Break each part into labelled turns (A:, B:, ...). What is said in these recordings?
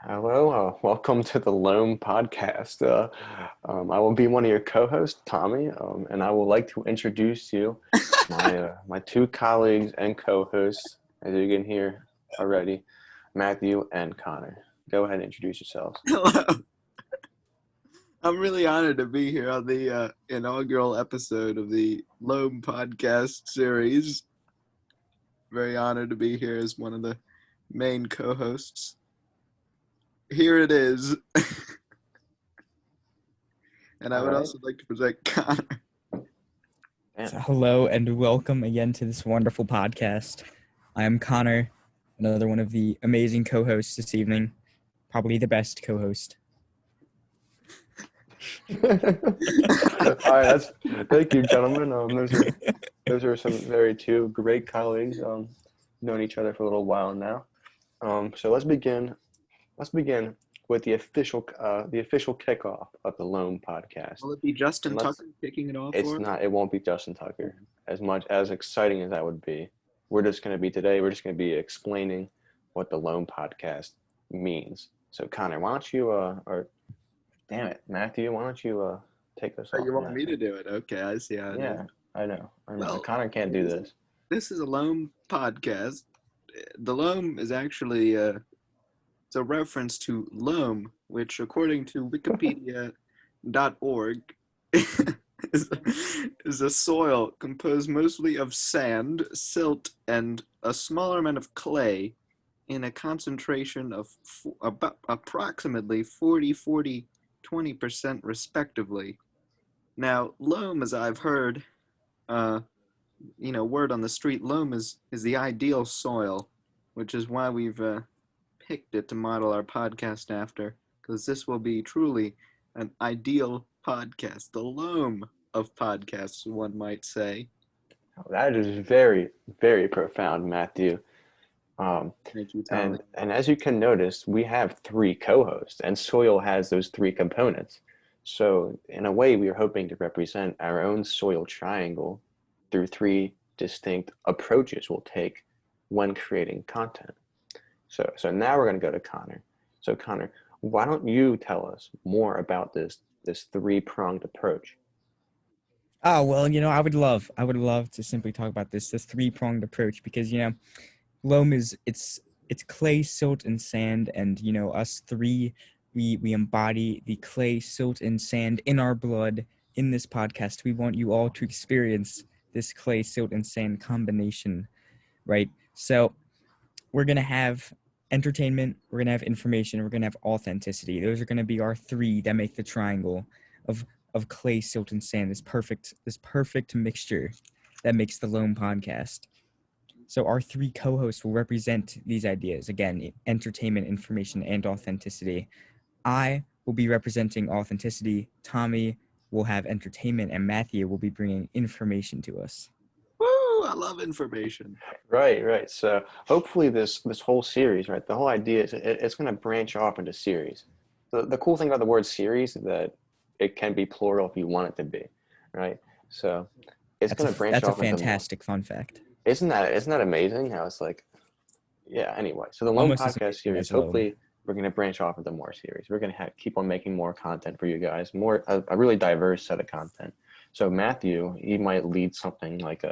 A: Hello, welcome to the Loam podcast. I will be one of your co-hosts, Tommy, and I would like to introduce you, my two colleagues and co-hosts, as you can hear already, Matthew and Connor. Go ahead and introduce yourselves.
B: Hello. I'm really honored to be here on the inaugural episode of the Loam podcast series. Very honored to be here as one of the main co-hosts. Here it is. And I would also like to present Connor.
C: So hello and welcome again to this wonderful podcast. I am Connor, another one of the amazing co-hosts this evening, probably the best co-host.
A: All right, thank you, gentlemen. Those are some very two great colleagues. Known each other for a little while now. So let's begin with the official kickoff of the Loam podcast.
B: Will it be Justin Tucker kicking it off?
A: It's not. It won't be Justin Tucker. As much as exciting as that would be, we're just going to be explaining what the Loam podcast means. So Connor, why don't you or damn it, Matthew, why don't you take this off?
B: You want me to do it? Okay, I see.
A: I know.
B: Well,
A: Connor can't do this.
B: This is a Loam podcast. The Loam is actually it's a reference to loam, which according to Wikipedia.org is a soil composed mostly of sand, silt, and a smaller amount of clay in a concentration of about approximately 40-40-20% respectively. Now, loam, as I've heard, word on the street, loam is the ideal soil, which is why we've picked it to model our podcast after, because this will be truly an ideal podcast, the loam of podcasts, one might say.
A: Oh, that is very, very profound, Matthew.
B: Thank you, Tommy.
A: And as you can notice, we have three co-hosts, and soil has those three components. So in a way, we are hoping to represent our own soil triangle through three distinct approaches we'll take when creating content. So now we're going to go to Connor. So Connor, why don't you tell us more about this three-pronged approach?
C: Oh, well, I would love to simply talk about this three-pronged approach because, loam is it's clay, silt, and sand, and us three we embody the clay, silt, and sand in our blood in this podcast. We want you all to experience this clay, silt, and sand combination, right? So we're gonna have entertainment, we're gonna have information, we're gonna have authenticity. Those are gonna be our three that make the triangle of clay, silt, and sand. This perfect mixture that makes the Loam podcast. So our three co-hosts will represent these ideas. Again, entertainment, information, and authenticity. I will be representing authenticity. Tommy will have entertainment, and Matthew will be bringing information to us.
B: Woo! I love information.
A: Right. So hopefully this whole series, right? The whole idea is it's going to branch off into series. The cool thing about the word series is that it can be plural if you want it to be, right? So it's going to branch off.
C: That's a fantastic fun fact.
A: Isn't that amazing? How it's like, yeah. Anyway, so the Loam podcast series. Hopefully, we're going to branch off into more series. We're going to keep on making more content for you guys, a really diverse set of content. So Matthew, he might lead something like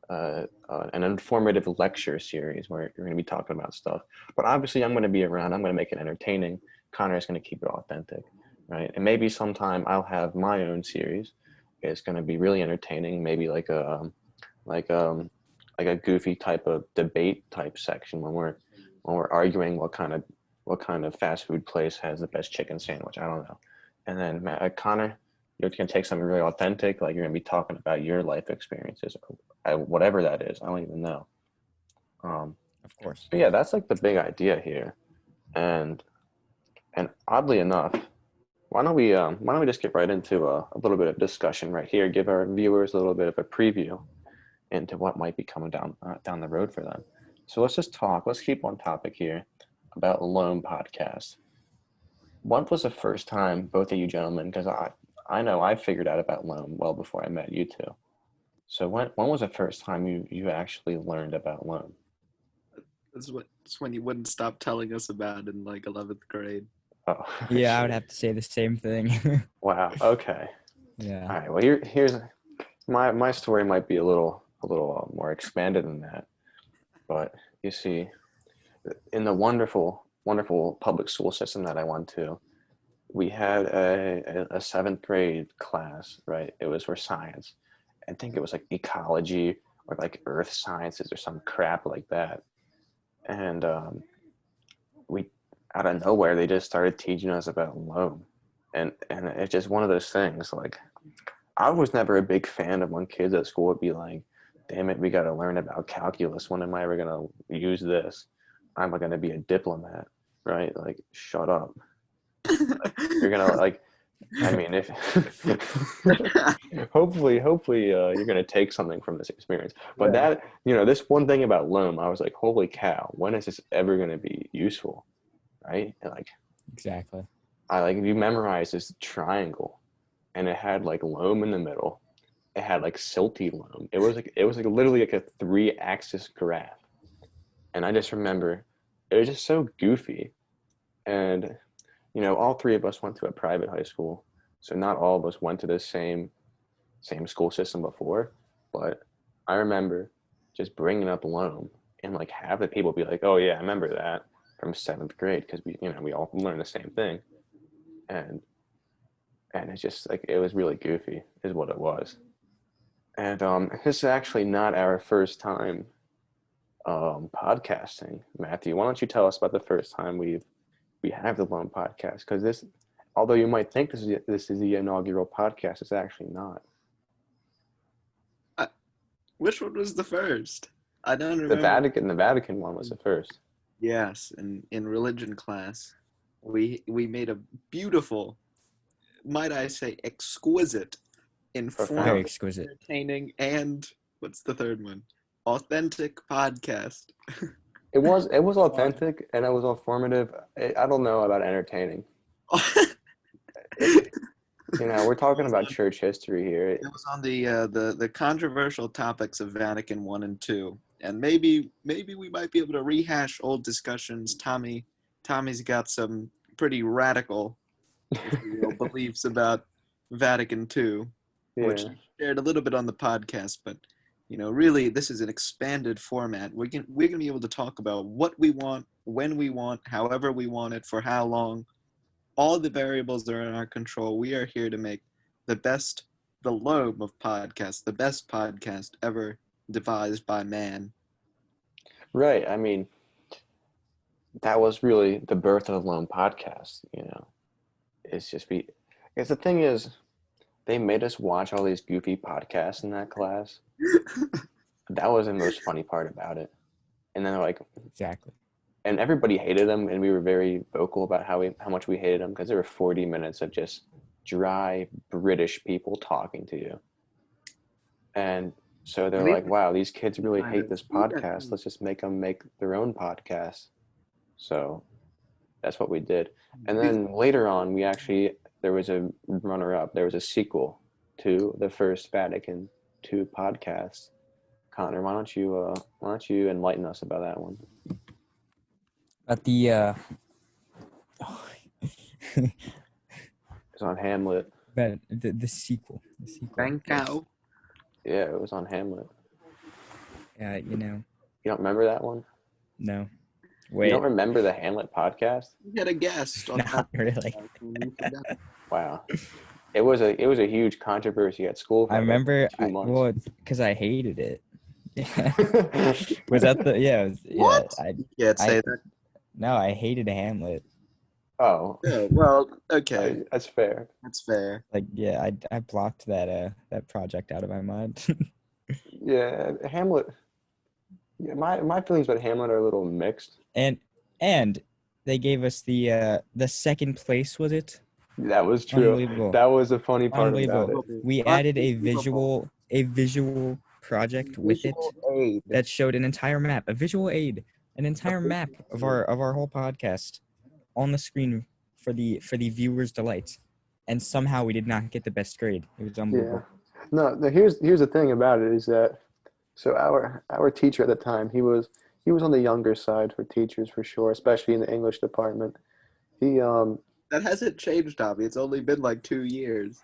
A: an informative lecture series where you're going to be talking about stuff. But obviously, I'm going to be around. I'm going to make it entertaining. Connor is going to keep it authentic, right? And maybe sometime I'll have my own series. It's going to be really entertaining. Maybe like a goofy type of debate type section when we're arguing what kind of fast food place has the best chicken sandwich. I don't know. And then Connor, you're going to take something really authentic, like you're going to be talking about your life experiences, whatever that is. I don't even know.
C: Of course.
A: But yeah, that's like the big idea here. And oddly enough, why don't we just get right into a little bit of discussion right here, give our viewers a little bit of a preview into what might be coming down the road for them. So let's keep on topic here about Loam podcast. When was the first time both of you gentlemen, because I know I figured out about Loam well before I met you two. So when was the first time you actually learned about Loam?
B: Just when you wouldn't stop telling us about in like 11th grade.
A: Oh,
C: Yeah, I would have to say the same thing.
A: Wow. Okay.
C: Yeah.
A: All right. Well, here's my story might be a little more expanded than that, but you see, in the wonderful public school system that I went to, we had a seventh grade class, right? It was for science. I think it was like ecology or like earth sciences or some crap like that. And we, out of nowhere, they just started teaching us about loam. And it's just one of those things. Like, I was never a big fan of when kids at school would be like, damn it, we got to learn about calculus. When am I ever going to use this? I'm going to be a diplomat, right? Like, shut up. You're going to, like, I mean, if hopefully, you're going to take something from this experience. But that, this one thing about loam, I was like, holy cow, when is this ever going to be useful? Right? And like,
C: Exactly.
A: if you memorize this triangle, and it had like loam in the middle. It had like silty loam. It was like literally like a 3-axis graph. And I just remember it was just so goofy. And all three of us went to a private high school. So not all of us went to the same school system before, but I remember just bringing up loam and like half the people be like, "Oh yeah, I remember that from 7th grade because we all learned the same thing." And it's just like, it was really goofy is what it was. And this is actually not our first time podcasting. Matthew, why don't you tell us about the first time we have the Loam podcast? Because this, although you might think this is the inaugural podcast, it's actually not.
B: Which one was the first? I don't remember.
A: The Vatican one was the first.
B: Yes, in religion class, we made a beautiful, might I say, exquisite, informative,
C: exquisite,
B: entertaining, and what's the third one? Authentic podcast.
A: It was authentic and it was informative. I don't know about entertaining. We're talking about church history here.
B: It was on the controversial topics of Vatican I and II, and maybe we might be able to rehash old discussions. Tommy's got some pretty radical, if you will, beliefs about Vatican II, which he shared a little bit on the podcast. But really, this is an expanded format. We're gonna be able to talk about what we want, when we want, however we want it, for how long. All the variables are in our control. We are here to make the Loam of podcasts, the best podcast ever devised by man.
A: Right. I mean, that was really the birth of the Loam podcast. It's just because the thing is, they made us watch all these goofy podcasts in that class. That was the most funny part about it. And then they're like,
C: exactly.
A: And everybody hated them, and we were very vocal about how much we hated them, because there were 40 minutes of just dry British people talking to you. And so they're like, wow, these kids really hate this podcast. Let's just make them make their own podcast. So that's what we did. And then later on, there was a runner-up. There was a sequel to the first Vatican II podcast. Connor, why don't you enlighten us about that one?
C: But the
A: it's on Hamlet.
C: But the sequel.
B: Thank you.
A: Yeah, it was on Hamlet.
C: Yeah,
A: You don't remember that one?
C: No. Wait.
A: You don't remember the Hamlet podcast?
B: You had a guest.
C: Not really.
A: Wow. It was a huge controversy at school.
C: I remember. Because I hated it. Yeah. Was that the? Yeah.
B: What?
C: Yeah.
B: You can't say that.
C: No, I hated Hamlet.
A: Oh.
B: Yeah, well, okay.
A: That's fair.
B: That's fair.
C: Like, yeah, I blocked that project out of my mind.
A: Yeah, Hamlet. Yeah, my feelings about Hamlet are a little mixed.
C: And they gave us the second place, was it?
A: That was true.
C: Unbelievable.
A: That was a funny part about it.
C: We added a visual project with it that showed an entire map, a visual aid, an entire map of our whole podcast on the screen for the viewers' delight. And somehow we did not get the best grade. It was unbelievable.
A: Yeah. No, here's the thing about it is that, so our teacher at the time, he was he was on the younger side for teachers for sure, especially in the English department. He
B: That hasn't changed, Tommy. It's only been like 2 years.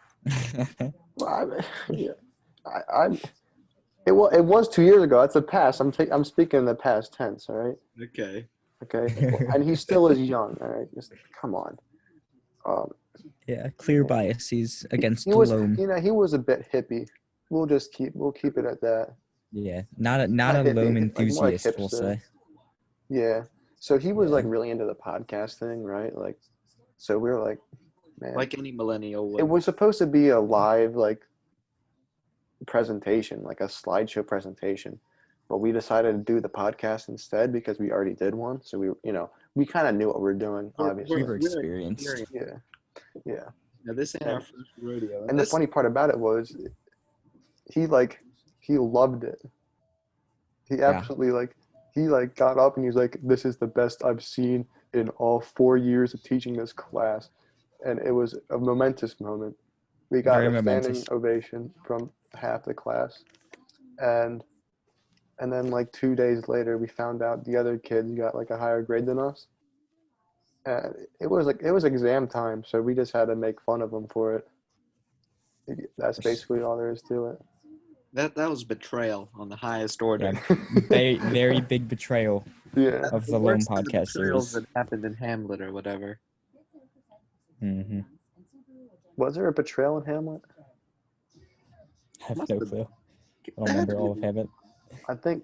A: well, it was 2 years ago. That's the past. I'm speaking in the past tense. All right.
B: Okay.
A: Okay. And he still is young. All right. Just come on.
C: Yeah, clear biases against
A: He was,
C: Loam.
A: he was a bit hippie. We'll keep it at that.
C: Yeah, not a
A: hippie,
C: Loam
A: like more like
C: enthusiast, we'll
A: hipster.
C: say.
A: Yeah. So he was
C: Yeah.
A: like really into the podcast thing, right? Like, so we were like, man,
B: Like any millennial would.
A: it was supposed to be a live like presentation, like a slideshow presentation, but we decided to do the podcast instead because we already did one. So we kind of knew what we were doing, obviously.
C: We were experienced.
A: Yeah.
B: Now, this ain't our first rodeo.
A: And the funny part about it was, he loved it. He absolutely he got up and he was like, "This is the best I've seen in all 4 years of teaching this class," and it was a momentous moment. We got
C: Very
A: a standing
C: momentous.
A: ovation from half the class, and then like 2 days later, we found out the other kids got like a higher grade than us. And it was exam time, so we just had to make fun of them for it. That's basically all there is to it.
B: That was betrayal on the highest order.
C: Yeah, very big betrayal
A: Yeah.
C: of the Loam
B: Worst of the
C: podcast
B: betrayals
C: series.
B: that happened in Hamlet or whatever.
C: Mm-hmm.
A: Was there a betrayal in Hamlet?
C: I have
B: Must
C: no
B: have-
C: clue. I don't remember all of Hamlet.
A: I think.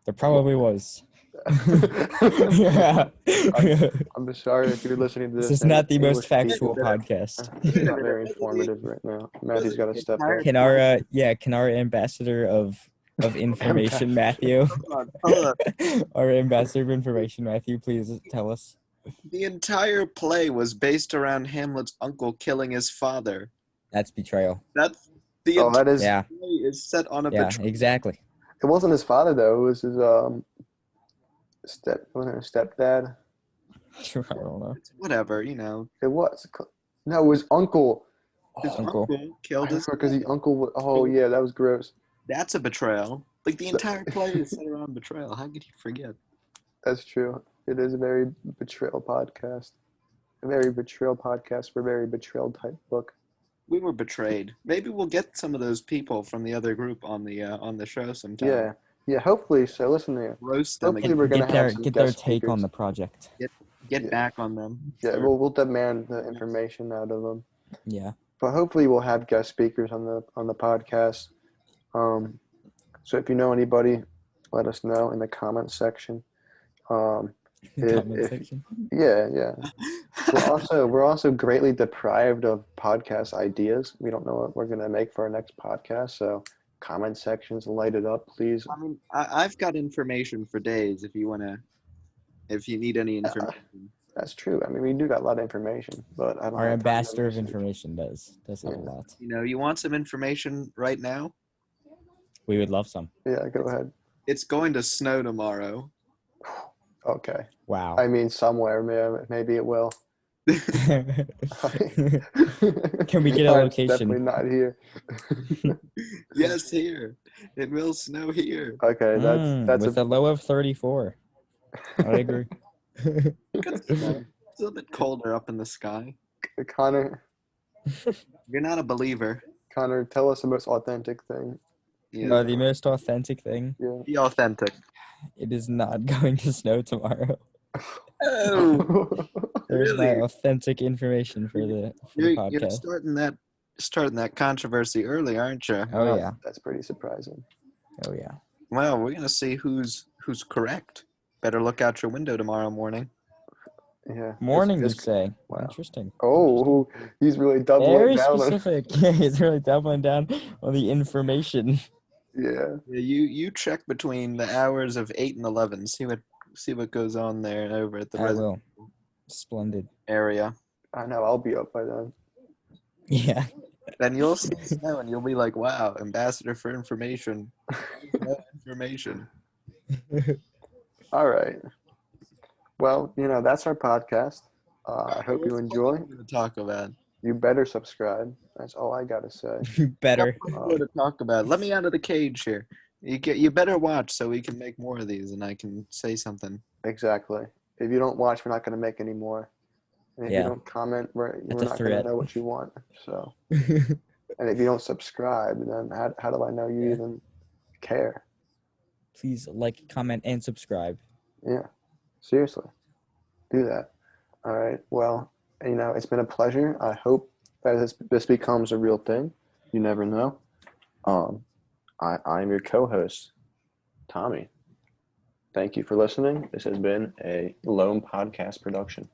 C: There probably was. Yeah.
A: I'm sorry if you're listening to this.
C: This is
A: and
C: not the most
A: English
C: factual
A: people.
C: podcast.
A: It's not very informative right now. Matthew's got to step up.
C: Can our ambassador of information, Matthew,
B: Hold on.
C: our ambassador of information, Matthew, please tell us.
B: The entire play was based around Hamlet's uncle killing his father.
C: That's betrayal.
B: That's the
A: Oh,
B: entire
A: that is.
C: Yeah,
B: play is set on a
C: yeah,
B: betrayal.
C: exactly.
A: It wasn't his father though. It was his stepdad.
C: I don't know.
B: Whatever, you know.
A: It was. No, it was uncle.
B: His
C: Uncle.
B: uncle killed his
A: Because the uncle. Oh yeah, that was gross.
B: That's a betrayal. Like the entire play is set around betrayal. How could you forget?
A: That's true. It is a very betrayal podcast. A very betrayal podcast for a very betrayal type book.
B: We were betrayed. Maybe we'll get some of those people from the other group on the show sometime.
A: Yeah. Yeah. Hopefully so. Listen here.
B: Roast them
A: Hopefully
B: again.
A: we're gonna have some
C: Get their
A: guest
C: take on
A: speakers.
C: the project.
B: Get
A: Yeah.
B: back on them.
A: Yeah, we'll demand the information out of them.
C: Yeah.
A: But hopefully we'll have guest speakers on the podcast. So if you know anybody, let us know in the comments section.
C: Comment
A: if-
C: section.
A: Yeah. We're also greatly deprived of podcast ideas. We don't know what we're gonna make for our next podcast. So comment sections, light it up, please.
B: I mean, I've got information for days if you need any information.
A: That's true. I mean, we do got a lot of information, but I don't.
C: Our
A: have time to
C: ambassador of
A: research.
C: information does have a lot.
B: You know, you want some information right now?
C: We would love some.
A: Yeah, go ahead.
B: It's going to snow tomorrow.
A: Okay.
C: Wow.
A: I mean, somewhere, maybe it will.
C: Can we get a
A: It's
C: location?
A: Definitely not here.
B: Yes, here. It will snow here.
A: Okay, that's
C: with a low of 34. I agree.
B: It's a little bit colder up in the sky.
A: Connor.
B: You're not a believer.
A: Connor, tell us the most authentic thing.
B: You
C: No, the most authentic thing.
A: Yeah.
B: be authentic.
C: It is not going to snow tomorrow.
B: Oh,
C: There's
B: Really?
C: my authentic information for the
B: you're
C: podcast.
B: starting that controversy early, aren't you?
C: Oh yeah.
A: That's pretty surprising.
C: Oh yeah.
B: Well, we're gonna see who's correct. Better look out your window tomorrow morning.
A: Yeah.
C: Morning, you
A: It's-
C: say?
A: wow.
C: Interesting.
A: Oh, he's really doubling
C: Very
A: down.
C: specific. Yeah, he's really doubling down on the information.
A: Yeah.
B: Yeah, you check between the hours of 8 and 11. See what goes on there over at the
C: I
B: resident
C: will. Splendid.
B: area.
A: I know. I'll be up by then.
C: Yeah.
B: Then you'll see snow and you'll be like, "Wow, ambassador for information." No information.
A: All right. Well, that's our podcast. I hope you enjoy.
B: What are we gonna talk about?
A: You better subscribe. That's all I gotta say.
C: Better.
B: What to talk about? Let me out of the cage here. You better watch so we can make more of these, and I can say something.
A: Exactly. If you don't watch, we're not going to make any more. And if you
C: Yeah.
A: don't comment, we're
C: That's a
A: not going to
C: threat.
A: know what you want. So, and if you don't subscribe, then how do I know you
C: Yeah.
A: even care?
C: Please like, comment, and subscribe.
A: Yeah. Seriously. Do that. All right. Well, it's been a pleasure. I hope that this becomes a real thing. You never know. I'm your co-host, Tommy. Thank you for listening. This has been a Loam podcast production.